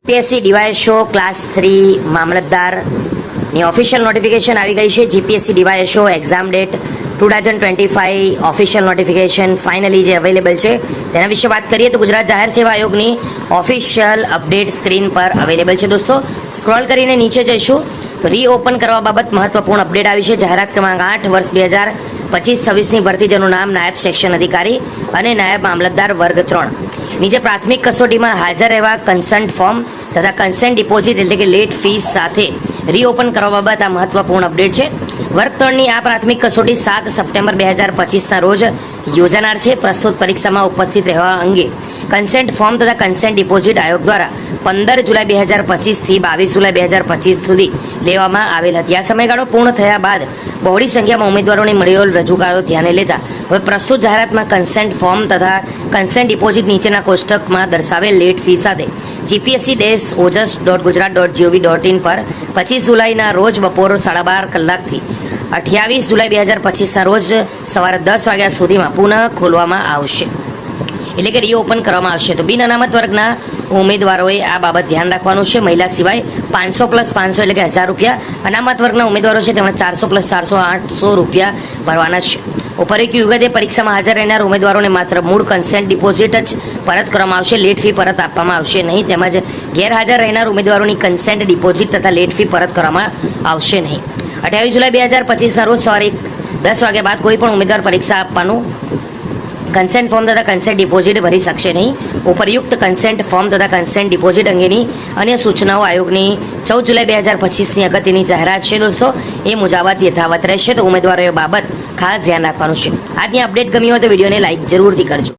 GPSC DYSO class 3 મામલતદારની official notification આવી ગઈ છે. GPSC DYSO exam date 2025 official notification finally જે અવેલેબલ છે તેના વિશે વાત કરીએ તો ગુજરાત જાહેર સેવા આયોગની ઓફિશિયલ અપડેટ સ્ક્રીન પર અવેલેબલ છે. દોસ્તો સ્ક્રોલ કરીને નીચે જઈશું તો રીઓપન કરવા બાબત મહત્વપૂર્ણ અપડેટ આવી છે. જાહેરાત ક્રમાંક 8 વર્ષ 2025-26ની ભરતી જેનું નામ નાયબ સેક્શન અધિકારી અને નાયબ મામલતદાર વર્ગ 3. નીચે પ્રાથમિક કસોટીમાં હાજર રહેવા કન્સન્ટ ફોર્મ તથા કન્સેન્ટ ડિપોઝિટ એટલે કે લેટ ફીસ સાથે રીઓપન કરવા બાબત આ મહત્વપૂર્ણ અપડેટ છે. વર્ગ 3ની આ પ્રાથમિક કસોટી 7 સપ્ટેમ્બર 2025ના રોજ યોજાનાર છે. પ્રસ્તુત પરીક્ષામાં ઉપસ્થિત રહેવા અંગે કન્સેન્ટ ફોર્મ તથા કન્સેન્ટ ડિપોઝિટ આયોગ દ્વારા 15 જુલાઈ 2025થી 22 જુલાઈ 2025 સુધી લેવામાં આવેલ હતી. આ સમયગાળો પૂર્ણ થયા બાદ બહોળી સંખ્યામાં ઉમેદવારોને મળેલ રજૂઆતો ધ્યાને લેતા હવે પ્રસ્તુત જાહેરાતમાં કન્સેન્ટ ફોર્મ તથા કન્સેન્ટ ડિપોઝિટ નીચેના કોષ્ટકમાં દર્શાવેલ લેટ ફી સાથે gpsc-ojas.gujarat.gov.in પર 25 જુલાઈના રોજ બપોર 12:30 કલાકથી 28 જુલાઈ 2025ના રોજ સવારે 10 વાગ્યા સુધીમાં પુનઃ ખોલવામાં આવશે, એટલે કે રીઓપન કરવામાં આવશે. તો બિન અનામત વર્ગના ઉમેદવારોએ આ બાબત ધ્યાન રાખવાનું છે. મહિલા સિવાય 500 + 500 એટલે કે 1000 રૂપિયા. અનામત વર્ગના ઉમેદવારો છે તેમણે 400 + 400 800 રૂપિયા ભરવાના છે. ઉપરોક્ત વિગતે પરીક્ષામાં હાજર રહેનાર ઉમેદવારોને માત્ર મૂળ કન્સેન્ટ ડિપોઝિટ જ પરત કરવામાં આવશે. લેટ ફી પરત આપવામાં આવશે નહીં. તેમજ ગેરહાજર રહેનાર ઉમેદવારોની કન્સેન્ટ ડિપોઝિટ તથા લેટ ફી પરત કરવામાં આવશે નહીં. 28 જુલાઈ 2025ના રોજ સવારે 10 વાગ્યા બાદ કોઈ પણ ઉમેદવાર પરીક્ષા આપવાનું કન્સેન્ટ ફોર્મ તથા કન્સેન્ટ ડિપોઝિટ ભરી શકશે નહીં. ઉપરયુક્ત કન્સેન્ટ ફોર્મ તથા કન્સેન્ટ ડિપોઝિટ અંગેની અન્ય સૂચનાઓ આયોગની 14 જુલાઈ 2025ની અગત્યની જાહેરાત છે દોસ્તો, એ મુજબ યથાવત રહેશે. તો ઉમેદવારોએ બાબત ખાસ ધ્યાન રાખવાનું છે. આજની અપડેટ ગમી હોય તો વિડીયોને લાઇક જરૂરથી કરજો.